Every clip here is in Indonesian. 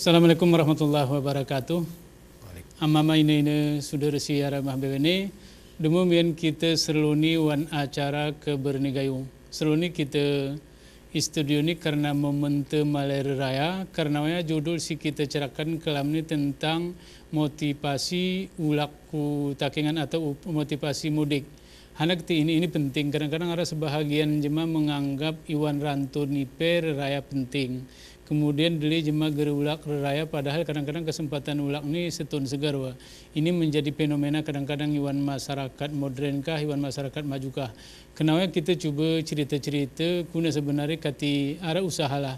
Assalamualaikum warahmatullahi wabarakatuh. Amama ini sudah siara mahbebene. Demu mian kita serluni wan acara ke Bernigayu. Serluni kita studio ni karena momentum Malaysia Raya. Karena judul si kita cerakan kelam ni tentang motivasi ulaku takingan atau motivasi mudik. Hanak ini penting. Kadang-kadang ada sebahagian jemaah menganggap Iwan Rantu niper raya penting. Kemudian dili jemaah gerulak raya, padahal kadang-kadang kesempatan ulak ini setun segar. Wah. Ini menjadi fenomena kadang-kadang Iwan masyarakat modern kah, Iwan masyarakat maju kah. Kenapa kita coba cerita-cerita kuna sebenarnya kati arah usaha lah.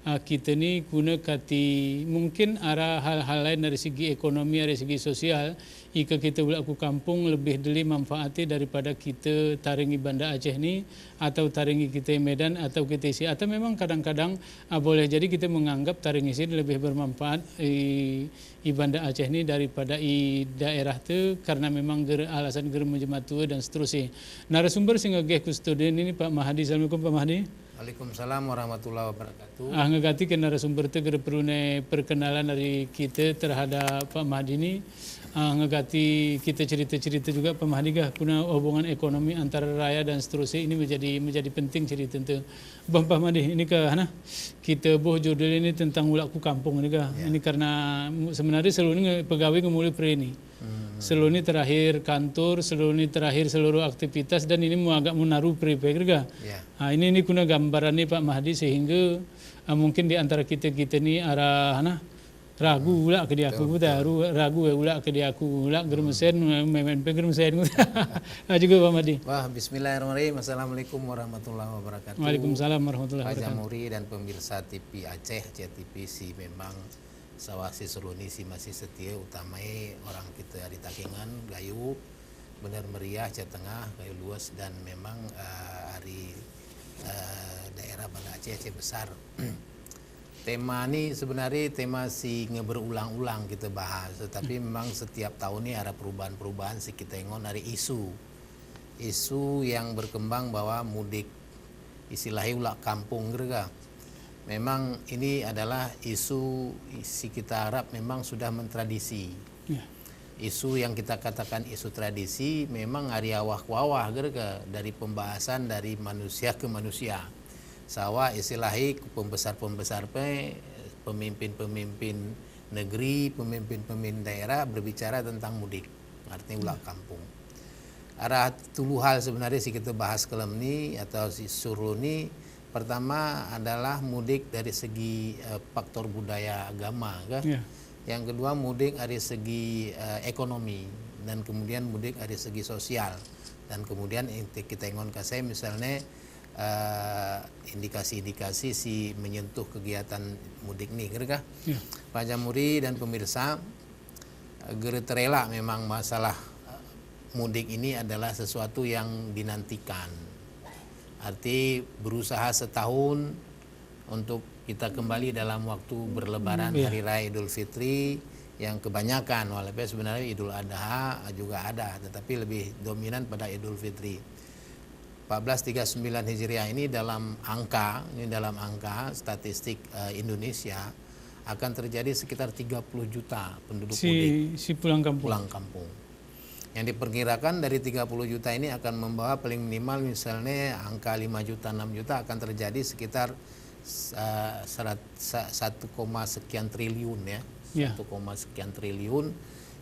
Kita ni guna kati mungkin arah hal-hal lain dari segi ekonomi, dari segi sosial. Jika kita berlaku kampung lebih deli manfaatnya daripada kita taringi Banda Aceh ni atau taringi kita Medan atau kita isi. Atau memang kadang-kadang boleh jadi kita menganggap taringi sini lebih bermanfaat di Banda Aceh ni daripada di daerah tu karena memang alasan menjematu dan seterusnya. Narasumber sehingga kustodian ini Pak Mahdi. Assalamualaikum Pak Mahdi. Waalaikumsalam warahmatullahi wabarakatuh. Ngagati ke narasumber itu perlu perkenalan dari kita terhadap Pak Mahdi ini. Ngagati kita cerita-cerita juga Pak Mahdi kah kuna hubungan ekonomi antara raya dan seterusnya ini menjadi penting cerita tentu. Bang Pak Mahdi ini kah kita judul ini tentang ulaku kampung ini kah. Ya. Ini karena sebenarnya seluruh pegawai kemuli pre ini. Seluruh ini terakhir kantor, seluruh ini terakhir seluruh aktivitas dan ini mau agak menaruh prepare kah. Ya. Ini kuna gambaran nih Pak Mahdi sehingga mungkin di antara kita ni arah ragu ulak ke dia aku ragu ulak ke dia aku ulak germesen memen germesen juga Pak Mahdi. Wah, bismillahirrahmanirrahim. Assalamualaikum warahmatullahi wabarakatuh. Waalaikumsalam warahmatullahi wabarakatuh. Pak Jamuri dan pemirsa TV Aceh, TV si memang sawasi seruni si masih setia utamai orang kita di Takengan, Gayu, benar meriah, Aceh Tengah, Gayu luas dan memang hari daerah Banda Aceh besar. Tema ini sebenarnya tema si berulang-ulang kita bahas, tetapi memang setiap tahun ini ada perubahan-perubahan si kita ingon dari isu yang berkembang bahwa mudik istilahnya ulak kampung gerga. Memang ini adalah isu si kita harap memang sudah mentradisi. Ya. Isu yang kita katakan isu tradisi memang hari awah-wawah gerga dari pembahasan dari manusia ke manusia. Sawa istilahnya pembesar-pembesar pemimpin-pemimpin negeri, pemimpin-pemimpin daerah berbicara tentang mudik, artinya ulak kampung. Ada tulu hal sebenarnya sih kita bahas kelam ini atau si suruh ini. Pertama adalah mudik dari segi faktor budaya agama, kan? Yeah. Yang kedua mudik dari segi ekonomi dan kemudian mudik dari segi sosial dan kemudian kita ingon kasih misalnya indikasi-indikasi si menyentuh kegiatan mudik nih, kira-kira yeah. Pak Jamuri dan pemirsa terelak memang masalah mudik ini adalah sesuatu yang dinantikan. Arti berusaha setahun untuk kita kembali dalam waktu berlebaran Hari Raya Idul Fitri yang kebanyakan walaupun sebenarnya Idul Adha juga ada tetapi lebih dominan pada Idul Fitri. 1439 Hijriah ini dalam angka statistik Indonesia akan terjadi sekitar 30 juta penduduk mudik pulang kampung. Yang diperkirakan dari 30 juta ini akan membawa paling minimal misalnya angka 5 juta 6 juta akan terjadi sekitar 1, sekian triliun ya. 1, sekian triliun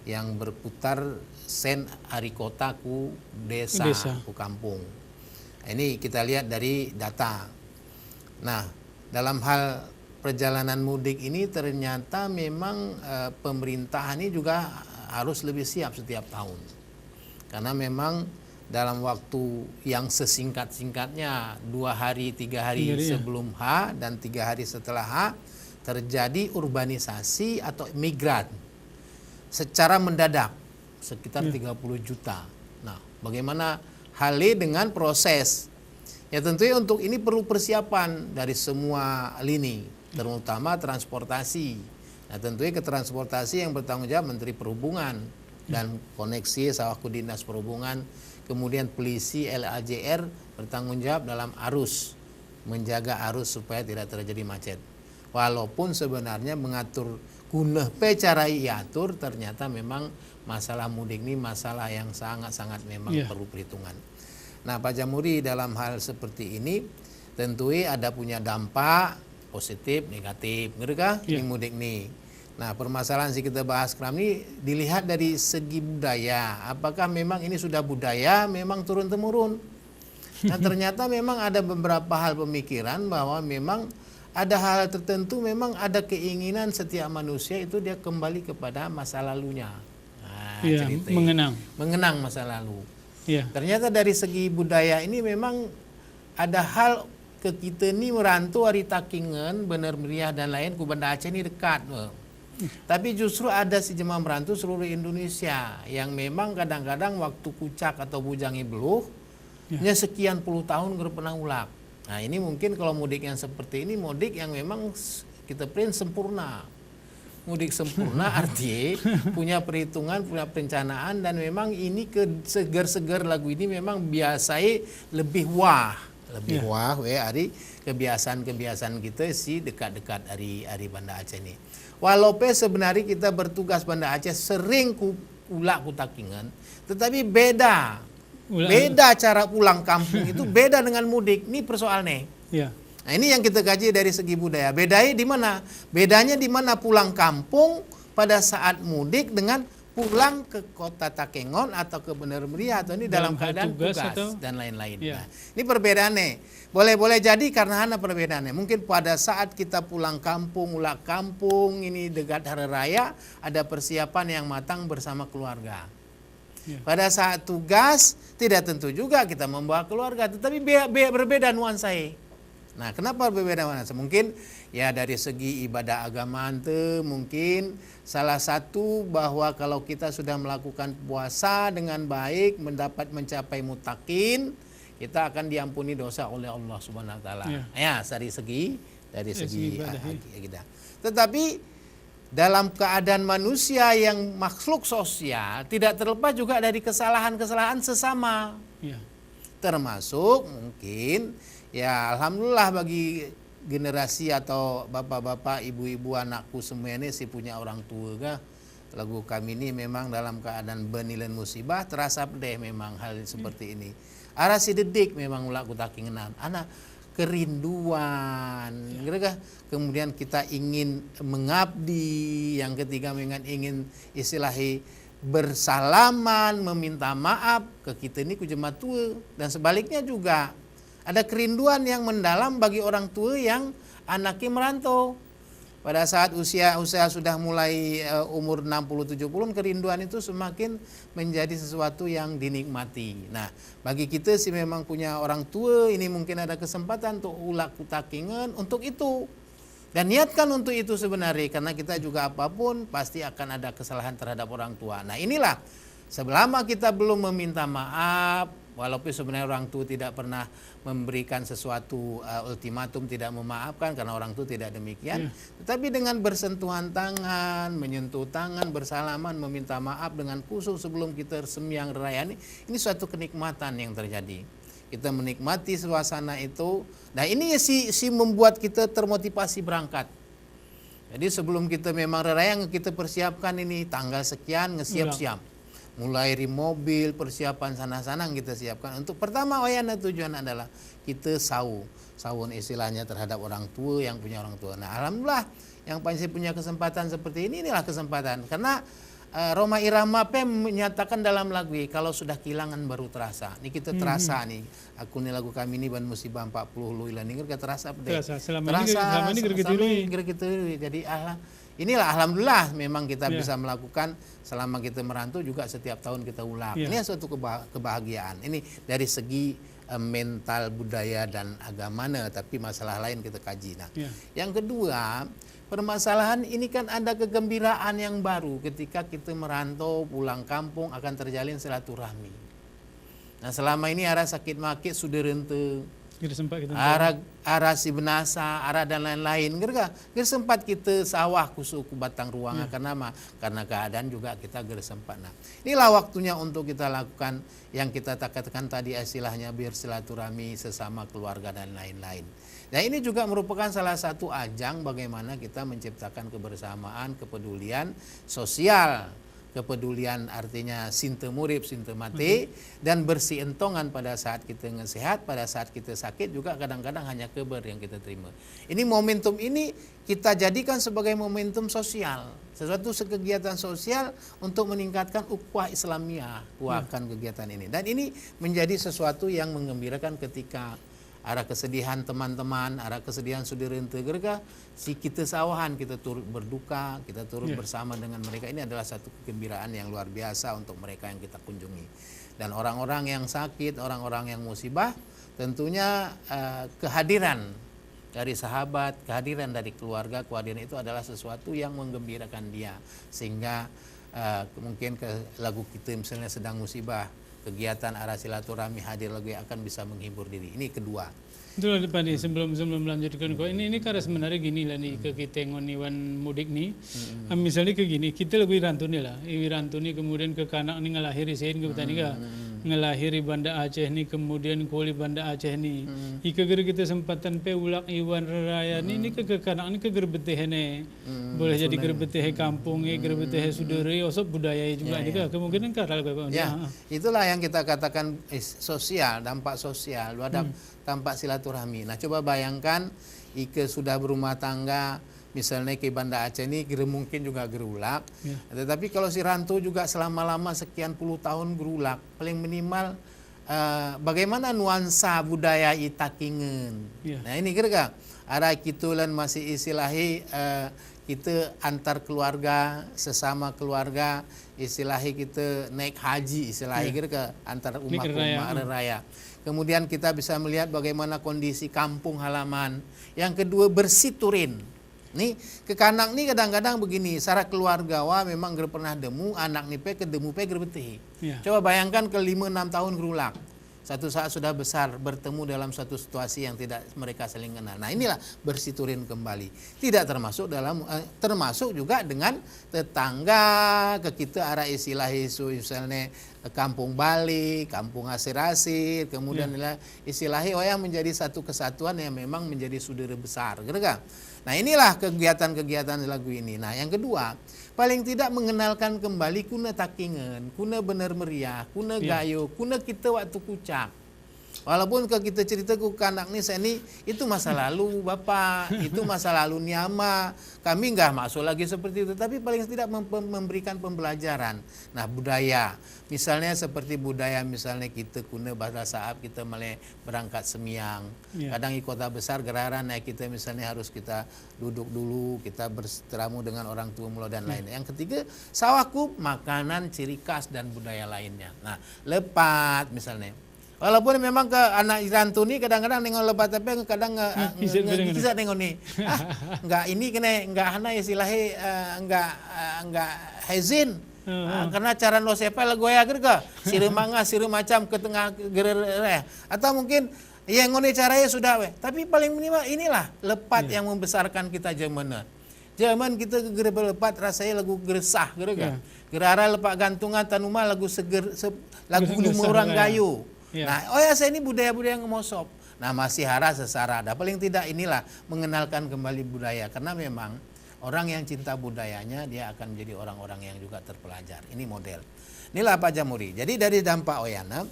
yang berputar sen hari kota ku desa. Ku kampung. Ini kita lihat dari data. Nah, dalam hal perjalanan mudik ini ternyata memang pemerintah ini juga harus lebih siap setiap tahun. Karena memang dalam waktu yang sesingkat-singkatnya 2 hari, 3 hari sebelum H dan 3 hari setelah H terjadi urbanisasi atau migran secara mendadak sekitar 30 juta. Nah, bagaimana halnya dengan proses? Ya tentunya untuk ini perlu persiapan dari semua lini, terutama transportasi. Nah tentunya ke transportasi yang bertanggung jawab Menteri Perhubungan dan koneksi sawahku Dinas Perhubungan, kemudian polisi LAJR bertanggung jawab dalam arus, menjaga arus supaya tidak terjadi macet. Walaupun sebenarnya mengatur guna pe cara iatur ternyata memang masalah mudik ini masalah yang sangat-sangat memang perlu perhitungan. Nah, Pak Jamhuri dalam hal seperti ini tentu ada punya dampak positif, negatif, ngerti ini mudik nih. Nah, permasalahan sih kita bahas sekarang ini dilihat dari segi budaya. Apakah memang ini sudah budaya memang turun-temurun? Nah, ternyata memang ada beberapa hal pemikiran bahwa memang ada hal tertentu memang ada keinginan setiap manusia itu dia kembali kepada masa lalunya. Nah, mengenang masa lalu. Ternyata dari segi budaya ini memang ada hal ke kita ni merantau hari Takingan, Bener Meriah dan lain ku Banda Aceh ni dekat. Tapi justru ada si jemaah merantau seluruh Indonesia yang memang kadang-kadang waktu kucak atau bujangi beluh nya sekian puluh tahun pernah ulak. Nah, ini mungkin kalau mudik yang seperti ini mudik yang memang kita print sempurna. Mudik sempurna artinya punya perhitungan, punya perencanaan, dan memang ini segar-segar lagu ini memang biasanya lebih wah hari kebiasaan kita si dekat-dekat hari Banda Aceh ini. Walaupun sebenarnya kita bertugas Banda Aceh sering ulak Takingan, tetapi beda cara pulang kampung itu beda dengan mudik. Ini persoalannya. Nah, ini yang kita kaji dari segi budaya. Bedanya di mana? Bedanya di mana pulang kampung pada saat mudik dengan pulang ke kota Takengon atau ke Bener Meriah atau ini dalam keadaan tugas dan lain-lain. Nah, ini perbedaannya. Boleh jadi karena ada perbedaannya. Mungkin pada saat kita pulang kampung, ulak kampung, ini dekat hari raya, ada persiapan yang matang bersama keluarga. Pada saat tugas, tidak tentu juga kita membawa keluarga, tetapi berbeda nuansanya. Nah, kenapa berbeda nuansa? Mungkin ya dari segi ibadah agama itu mungkin salah satu bahwa kalau kita sudah melakukan puasa dengan baik, mencapai mutakin, kita akan diampuni dosa oleh Allah Subhanahu wa taala. Ya, dari segi kita. Tetapi dalam keadaan manusia yang makhluk sosial tidak terlepas juga dari kesalahan-kesalahan sesama. Termasuk mungkin ya alhamdulillah bagi generasi atau bapak-bapak, ibu-ibu, anakku semua ini si punya orang tua kah? Lagu kami ini memang dalam keadaan benilan musibah terasa pedih memang hal seperti ini. Arah si dedik memang ulah ku takingenan. Anak kerinduan, kemudian kita ingin mengabdi, yang ketiga ingin istilahi bersalaman, meminta maaf ke kita ini ku jemaat tua, dan sebaliknya juga ada kerinduan yang mendalam bagi orang tua yang anaknya merantau. Pada saat usia sudah mulai umur 60-70, kerinduan itu semakin menjadi sesuatu yang dinikmati. Nah, bagi kita sih memang punya orang tua, ini mungkin ada kesempatan untuk ulak Takingan untuk itu. Dan niatkan untuk itu sebenarnya, karena kita juga apapun pasti akan ada kesalahan terhadap orang tua. Nah, inilah selama kita belum meminta maaf, walaupun sebenarnya orang tua tidak pernah memberikan sesuatu ultimatum, tidak memaafkan karena orang tua tidak demikian. Tetapi dengan bersentuhan tangan, menyentuh tangan, bersalaman, meminta maaf dengan khusus sebelum kita sembahyang raya ini suatu kenikmatan yang terjadi. Kita menikmati suasana itu. Nah, ini si membuat kita termotivasi berangkat. Jadi sebelum kita memang raya kita persiapkan ini tanggal sekian ngesiap-siap. Mulai dari mobil, persiapan sana-sana kita siapkan. Untuk pertama tujuan adalah kita sawun istilahnya terhadap orang tua yang punya orang tua. Nah, alhamdulillah yang pasti punya kesempatan seperti inilah kesempatan. Karena Roma Irama menyatakan dalam lagu ini, kalau sudah kehilangan baru terasa. Ini kita terasa nih. Aku nih lagu kami ini ban musibah 40 lu ilan ini terasa pedih. Selama ini jadi inilah alhamdulillah memang kita bisa melakukan selama kita merantau juga setiap tahun kita ulang. Ini suatu kebahagiaan. Ini dari segi mental, budaya dan agama, tapi masalah lain kita kaji. Nah, yang kedua, permasalahan ini kan ada kegembiraan yang baru ketika kita merantau pulang kampung akan terjalin silaturahmi. Nah, selama ini ada sakit makit sudah rente Kita sempat kita arah si benasa, arah dan lain-lain. Gerga sempat kita sawah kusuk batang ruang karena keadaan juga kita sempat. Nah, inilah waktunya untuk kita lakukan yang kita katakan tadi istilahnya bersilaturahmi sesama keluarga dan lain-lain. Nah, ini juga merupakan salah satu ajang bagaimana kita menciptakan kebersamaan, kepedulian sosial. Kepedulian artinya sinte murip, sinte mati, dan bersih entongan pada saat kita sehat, pada saat kita sakit juga kadang-kadang hanya kabar yang kita terima. Ini momentum ini kita jadikan sebagai momentum sosial, sesuatu kegiatan sosial untuk meningkatkan ukhuwah Islamiyah, akan kegiatan ini. Dan ini menjadi sesuatu yang menggembirakan ketika arah kesedihan teman-teman, arah kesedihan saudara integrga, si kita sawahan, kita turut berduka, kita turut bersama dengan mereka. Ini adalah satu kegembiraan yang luar biasa untuk mereka yang kita kunjungi. Dan orang-orang yang sakit, orang-orang yang musibah, tentunya kehadiran dari sahabat, kehadiran dari keluarga, kehadiran itu adalah sesuatu yang menggembirakan dia. Sehingga mungkin lagu kita misalnya sedang musibah, kegiatan arah silaturahmi hadir lagi akan bisa menghibur diri. Ini kedua. Itulah depan nih sebelum melanjutkan kok ini karena sebenarnya gini lah nih ke kita ngoniwan mudik nih. Misalnya ke gini, kita lebih rantuni lah. Rantuni kemudian ke kanak nih ngelahiri sein ke petani ka. Ngelahiri Banda Aceh nih kemudian kuli Banda Aceh nih. Ika gera kita sempatan pe ulak iwan raya ini ke kanak ini ke gerbeteh nih. Boleh jadi gerbeteh kampung gerbeteh sudari osok budaya juga juga kemungkinan karal Pak. Ya, itulah yang kita katakan sosial, dampak sosial, tampak silaturahmi. Nah, coba bayangkan ike sudah berumah tangga, misalnya ke Banda Aceh ini mungkin juga gerulak. Tetapi kalau si rantau juga selama-lama sekian puluh tahun gerulak, paling minimal bagaimana nuansa budaya itakingen. Nah, ini kira-kira arah kitulan masih istilahi kita antar keluarga, sesama keluarga, istilahi kita naik haji, istilahi kira antar umat raya. Kemudian kita bisa melihat bagaimana kondisi kampung halaman. Yang kedua bersiturin. Nih ke kanak nih kadang-kadang begini, secara keluarga memang pernah demu, anak nih ke demu gerbetih. Coba bayangkan ke 5-6 tahun gerulak. Satu saat sudah besar bertemu dalam satu situasi yang tidak mereka saling kenal. Nah, inilah bersiturin kembali. Tidak termasuk termasuk juga dengan tetangga ke kita arah istilah isu misalnya kampung Bali, kampung Asir-Asir, kemudian istilahi yang menjadi satu kesatuan yang memang menjadi saudara besar, gitu kan? Nah, inilah kegiatan-kegiatan lagu ini. Nah, yang kedua, paling tidak mengenalkan kembali kuna takingen, kuna bener meriah, kuna gayo, kuna kita waktu kucak. Walaupun kalau kita cerita ke anak nih saya ini itu masa lalu Bapak, itu masa lalu Niama. Kami enggak masuk lagi seperti itu, tapi paling tidak memberikan pembelajaran. Nah, budaya, misalnya seperti budaya misalnya kita kuna pada saat kita mulai berangkat semiang. Kadang di kota besar geraran kita misalnya harus kita duduk dulu, kita bertemu dengan orang tua mula dan lainnya. Yang ketiga, sawakup, makanan ciri khas dan budaya lainnya. Nah, lepat misalnya. Walaupun memang ke anak rantau ni kadang-kadang nengok lebat tapi kadang kisah nengok ni. Enggak ini kena enggak hana istilahnya enggak hazin. Karena cara no siapa lagu ya ke siru manga siru macam ke tengah gerer atau mungkin yang ngone caranya sudah tapi paling minimal inilah lepat yang membesarkan kita zaman kita gerer lepat rasanya lagu geresah gerara lepak gantungan tanuma lagu seger lagu lumur orang gayu. Nah, saya ini budaya-budaya ngemosop. Nah, masih hara sesara. Paling tidak inilah mengenalkan kembali budaya. Karena memang orang yang cinta budayanya, dia akan menjadi orang-orang yang juga terpelajar. Ini model. Inilah Pak Jamuri. Jadi dari dampak Oyana,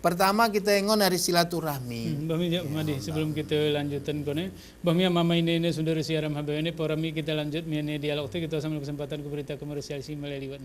pertama kita ingon dari silaturahmi. Madi, sebelum kita lanjutkan kone, Bami mama ini saudara siaram habis ini, porami kita lanjut, ini dialog kita sama kesempatan ke berita komersial si melalui